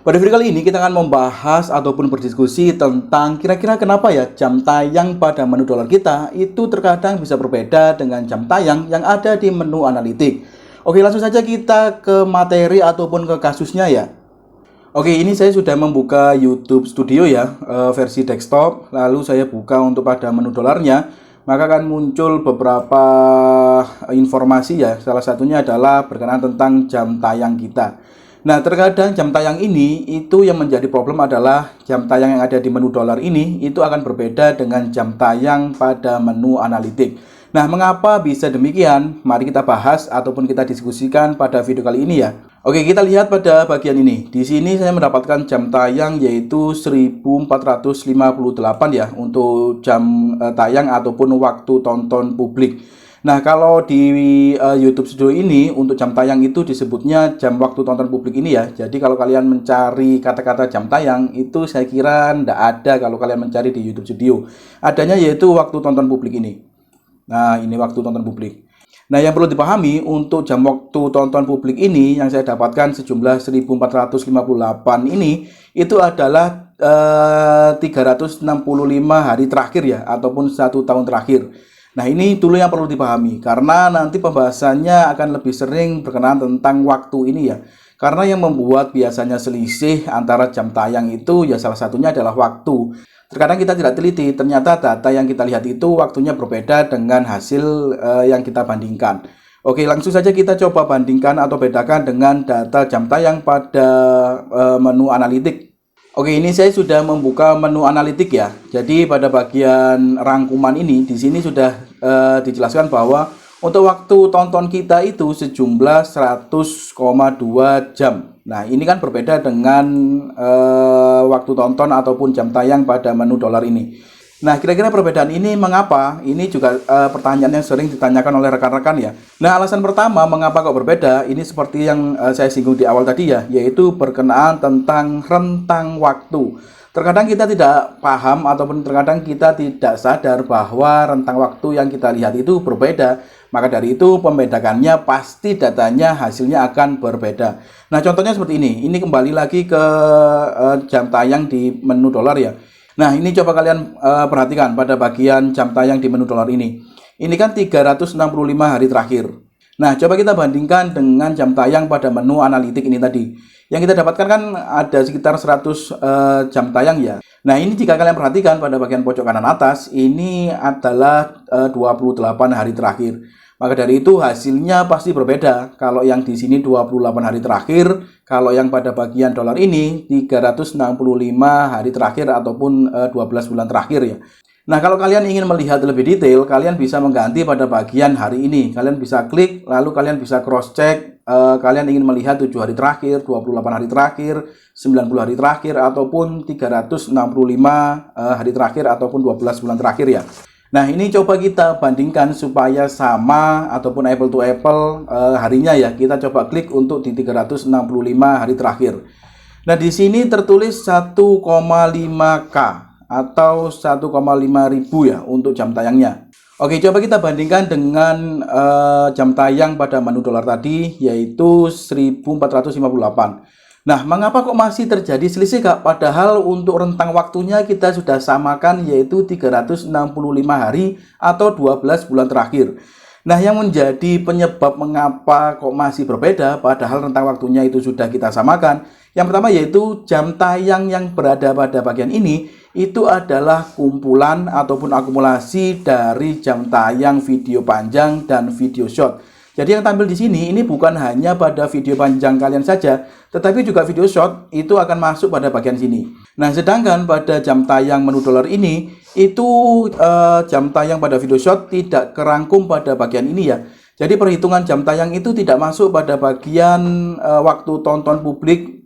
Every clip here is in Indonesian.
Pada video kali ini kita akan membahas ataupun berdiskusi tentang kira-kira kenapa ya jam tayang pada menu dolar kita itu terkadang bisa berbeda dengan jam tayang yang ada di menu analitik. Oke, langsung saja kita ke materi ataupun ke kasusnya ya. Oke, ini saya sudah membuka YouTube Studio ya, versi desktop. Lalu saya buka untuk pada menu dolarnya, maka akan muncul beberapa informasi ya. Salah satunya adalah berkenaan tentang jam tayang kita. Nah, terkadang jam tayang ini itu yang menjadi problem adalah jam tayang yang ada di menu dolar ini itu akan berbeda dengan jam tayang pada menu analitik. Nah, mengapa bisa demikian? Mari kita bahas ataupun kita diskusikan pada video kali ini ya. Oke, kita lihat pada bagian ini. Di sini saya mendapatkan jam tayang yaitu 1458 ya untuk jam tayang ataupun waktu tonton publik. Nah, kalau di YouTube Studio ini untuk jam tayang itu disebutnya jam waktu tonton publik ini ya. Jadi kalau kalian mencari kata-kata jam tayang itu saya kira tidak ada kalau kalian mencari di YouTube Studio. Adanya yaitu waktu tonton publik ini. Nah, ini waktu tonton publik. Nah, yang perlu dipahami untuk jam waktu tonton publik ini yang saya dapatkan sejumlah 1458 ini itu adalah 365 hari terakhir ya ataupun 1 tahun terakhir. Nah, ini dulu yang perlu dipahami karena nanti pembahasannya akan lebih sering berkenaan tentang waktu ini ya. Karena yang membuat biasanya selisih antara jam tayang itu ya salah satunya adalah waktu. Terkadang kita tidak teliti, ternyata data yang kita lihat itu waktunya berbeda dengan hasil yang kita bandingkan. Oke, langsung saja kita coba bandingkan atau bedakan dengan data jam tayang pada menu analitik. Oke, ini saya sudah membuka menu analitik ya. Jadi pada bagian rangkuman ini di sini sudah dijelaskan bahwa untuk waktu tonton kita itu sejumlah 100,2 jam. Nah, ini kan berbeda dengan waktu tonton ataupun jam tayang pada menu dolar ini. Nah, kira-kira perbedaan ini mengapa? Ini juga pertanyaan yang sering ditanyakan oleh rekan-rekan ya. Nah, alasan pertama mengapa kok berbeda, ini seperti yang saya singgung di awal tadi ya, yaitu berkenaan tentang rentang waktu. Terkadang kita tidak paham ataupun terkadang kita tidak sadar bahwa rentang waktu yang kita lihat itu berbeda. Maka dari itu pembedakannya pasti datanya hasilnya akan berbeda. Nah, contohnya seperti ini. Ini kembali lagi ke jam tayang di menu dolar ya. Nah, ini coba kalian perhatikan pada bagian jam tayang di menu dolar ini. Ini kan 365 hari terakhir. Nah, coba kita bandingkan dengan jam tayang pada menu analitik ini tadi. Yang kita dapatkan kan ada sekitar 100 jam tayang ya. Nah, ini jika kalian perhatikan pada bagian pojok kanan atas, ini adalah 28 hari terakhir. Maka dari itu hasilnya pasti berbeda. Kalau yang di sini 28 hari terakhir, kalau yang pada bagian dolar ini 365 hari terakhir ataupun 12 bulan terakhir ya. Nah, kalau kalian ingin melihat lebih detail, kalian bisa mengganti pada bagian hari ini. Kalian bisa klik, lalu kalian bisa cross check. Kalian ingin melihat 7 hari terakhir, 28 hari terakhir, 90 hari terakhir, ataupun 365 hari terakhir ataupun 12 bulan terakhir ya. Nah, ini coba kita bandingkan supaya sama ataupun apple to apple harinya ya. Kita coba klik untuk di 365 hari terakhir. Nah, di sini tertulis 1,5K atau 1,5 ribu ya untuk jam tayangnya. Oke, coba kita bandingkan dengan jam tayang pada menu dolar tadi yaitu 1458. Nah, mengapa kok masih terjadi selisih Kak? Padahal untuk rentang waktunya kita sudah samakan yaitu 365 hari atau 12 bulan terakhir. Nah, yang menjadi penyebab mengapa kok masih berbeda padahal rentang waktunya itu sudah kita samakan. Yang pertama yaitu jam tayang yang berada pada bagian ini itu adalah kumpulan ataupun akumulasi dari jam tayang video panjang dan video short. Jadi yang tampil di sini ini bukan hanya pada video panjang kalian saja, tetapi juga video short itu akan masuk pada bagian sini. Nah, sedangkan pada jam tayang menu dolar ini itu jam tayang pada video short tidak kerangkum pada bagian ini ya. Jadi perhitungan jam tayang itu tidak masuk pada bagian waktu tonton publik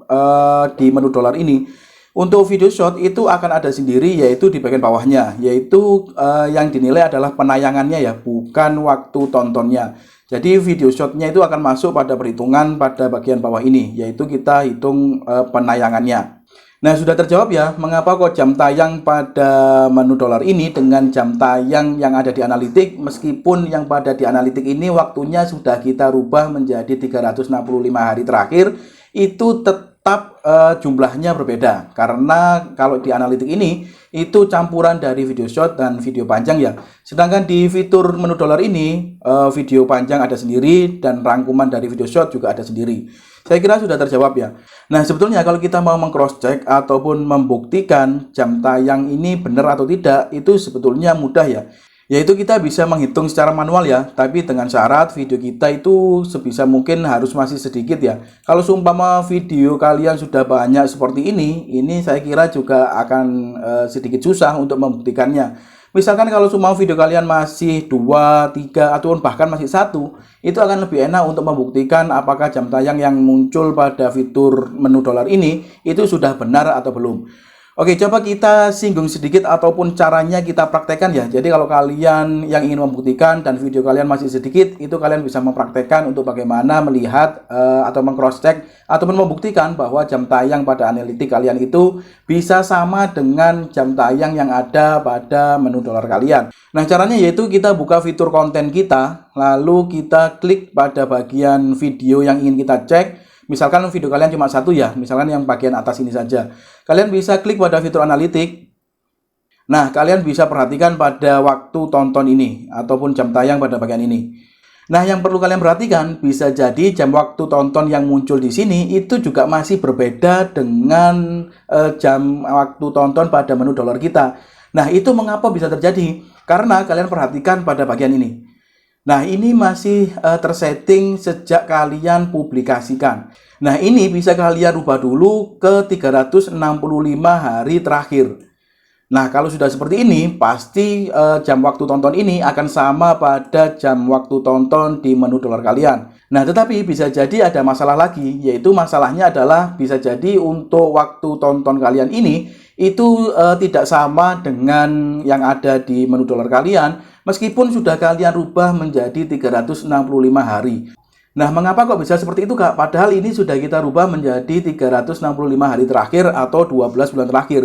di menu dolar ini. Untuk video short itu akan ada sendiri yaitu di bagian bawahnya, yaitu yang dinilai adalah penayangannya ya, bukan waktu tontonnya. Jadi video shotnya itu akan masuk pada perhitungan pada bagian bawah ini, yaitu kita hitung penayangannya. Nah, sudah terjawab ya, mengapa kok jam tayang pada menu dolar ini dengan jam tayang yang ada di analitik, meskipun yang pada di analitik ini waktunya sudah kita rubah menjadi 365 hari terakhir, itu tetap tetap jumlahnya berbeda. Karena kalau di analitik ini itu campuran dari video short dan video panjang ya. Sedangkan di fitur menu dolar ini video panjang ada sendiri dan rangkuman dari video short juga ada sendiri. Saya kira sudah terjawab ya. Nah, sebetulnya kalau kita mau meng-cross check ataupun membuktikan jam tayang ini benar atau tidak, itu sebetulnya mudah ya. Yaitu kita bisa menghitung secara manual ya, tapi dengan syarat video kita itu sebisa mungkin harus masih sedikit ya. Kalau seumpama video kalian sudah banyak seperti ini saya kira juga akan sedikit susah untuk membuktikannya. Misalkan kalau semua video kalian masih 2, 3, atau bahkan masih 1, itu akan lebih enak untuk membuktikan apakah jam tayang yang muncul pada fitur menu dolar ini itu sudah benar atau belum. Oke, coba kita singgung sedikit ataupun caranya kita praktekkan ya. Jadi kalau kalian yang ingin membuktikan dan video kalian masih sedikit, itu kalian bisa mempraktekkan untuk bagaimana melihat atau meng-cross check ataupun membuktikan bahwa jam tayang pada analitik kalian itu bisa sama dengan jam tayang yang ada pada menu dolar kalian. Nah, caranya yaitu kita buka fitur konten kita, lalu kita klik pada bagian video yang ingin kita cek. Misalkan video kalian cuma satu ya, misalkan yang bagian atas ini saja. Kalian bisa klik pada fitur analitik. Nah, kalian bisa perhatikan pada waktu tonton ini, ataupun jam tayang pada bagian ini. Nah, yang perlu kalian perhatikan, bisa jadi jam waktu tonton yang muncul di sini, itu juga masih berbeda dengan jam waktu tonton pada menu dolar kita. Nah, itu mengapa bisa terjadi? Karena kalian perhatikan pada bagian ini. Nah, ini masih tersetting sejak kalian publikasikan. Nah, ini bisa kalian rubah dulu ke 365 hari terakhir. Nah, kalau sudah seperti ini, pasti jam waktu tonton ini akan sama pada jam waktu tonton di menu dolar kalian. Nah, tetapi bisa jadi ada masalah lagi, yaitu masalahnya adalah bisa jadi untuk waktu tonton kalian ini itu tidak sama dengan yang ada di menu dolar kalian, meskipun sudah kalian rubah menjadi 365 hari. Nah, mengapa kok bisa seperti itu, Kak? Padahal ini sudah kita rubah menjadi 365 hari terakhir atau 12 bulan terakhir.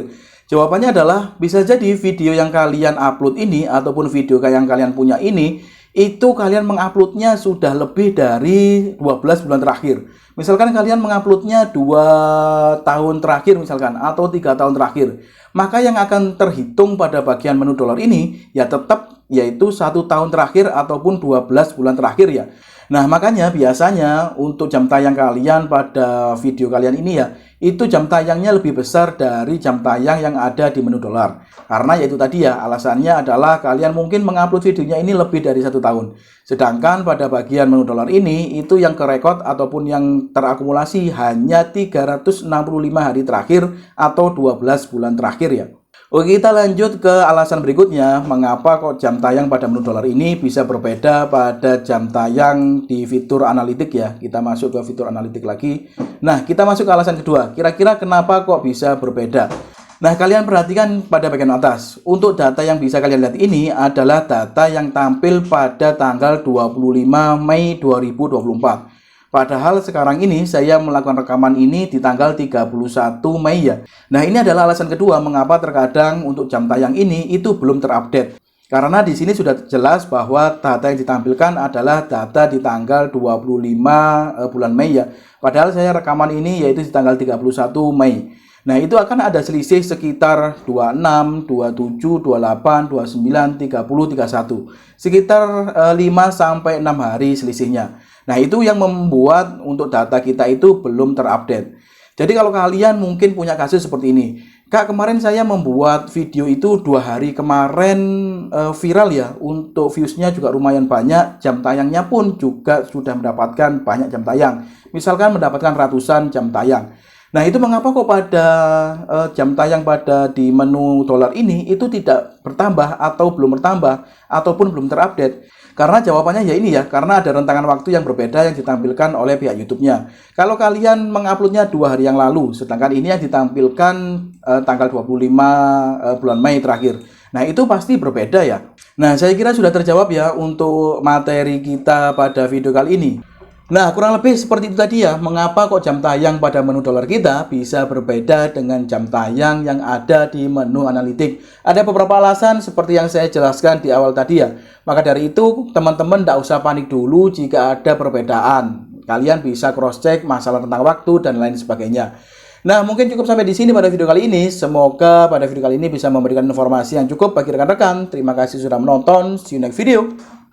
Jawabannya adalah bisa jadi video yang kalian upload ini ataupun video yang kalian punya ini itu kalian menguploadnya sudah lebih dari 12 bulan terakhir. Misalkan kalian menguploadnya 2 tahun terakhir misalkan, atau 3 tahun terakhir. Maka yang akan terhitung pada bagian menu dolar ini, ya tetap yaitu 1 tahun terakhir ataupun 12 bulan terakhir ya. Nah, makanya biasanya untuk jam tayang kalian pada video kalian ini ya, itu jam tayangnya lebih besar dari jam tayang yang ada di menu dolar. Karena yaitu tadi ya, alasannya adalah kalian mungkin mengupload videonya ini lebih dari 1 tahun. Sedangkan pada bagian menu dolar ini, itu yang kerekod ataupun yang terakumulasi hanya 365 hari terakhir atau 12 bulan terakhir ya. Oke, kita lanjut ke alasan berikutnya, mengapa kok jam tayang pada menu dolar ini bisa berbeda pada jam tayang di fitur analitik ya. Kita masuk ke fitur analitik lagi. Nah, kita masuk ke alasan kedua. Kira-kira kenapa kok bisa berbeda? Nah, kalian perhatikan pada bagian atas. Untuk data yang bisa kalian lihat ini adalah data yang tampil pada tanggal 25 Mei 2024. Padahal sekarang ini saya melakukan rekaman ini di tanggal 31 Mei ya. Nah, ini adalah alasan kedua mengapa terkadang untuk jam tayang ini itu belum terupdate. Karena di sini sudah jelas bahwa data yang ditampilkan adalah data di tanggal 25 bulan Mei ya. Padahal saya rekaman ini yaitu di tanggal 31 Mei. Nah, itu akan ada selisih sekitar 26, 27, 28, 29, 30, 31. Sekitar 5 sampai 6 hari selisihnya. Nah, itu yang membuat untuk data kita itu belum terupdate. Jadi kalau kalian mungkin punya kasus seperti ini, Kak, kemarin saya membuat video itu 2 hari kemarin viral ya, untuk viewsnya juga lumayan banyak, jam tayangnya pun juga sudah mendapatkan banyak jam tayang. Misalkan mendapatkan ratusan jam tayang. Nah, itu mengapa kok pada jam tayang pada di menu dolar ini itu tidak bertambah atau belum bertambah ataupun belum terupdate? Karena jawabannya ya ini ya, karena ada rentangan waktu yang berbeda yang ditampilkan oleh pihak YouTube-nya. Kalau kalian menguploadnya 2 hari yang lalu, sedangkan ini yang ditampilkan tanggal 25 bulan Mei terakhir. Nah, itu pasti berbeda ya. Nah, saya kira sudah terjawab ya untuk materi kita pada video kali ini. Nah, kurang lebih seperti itu tadi ya, mengapa kok jam tayang pada menu dolar kita bisa berbeda dengan jam tayang yang ada di menu analitik. Ada beberapa alasan seperti yang saya jelaskan di awal tadi ya. Maka dari itu, teman-teman tidak usah panik dulu jika ada perbedaan. Kalian bisa cross check masalah tentang waktu dan lain sebagainya. Nah, mungkin cukup sampai di sini pada video kali ini. Semoga pada video kali ini bisa memberikan informasi yang cukup bagi rekan-rekan. Terima kasih sudah menonton. See you next video.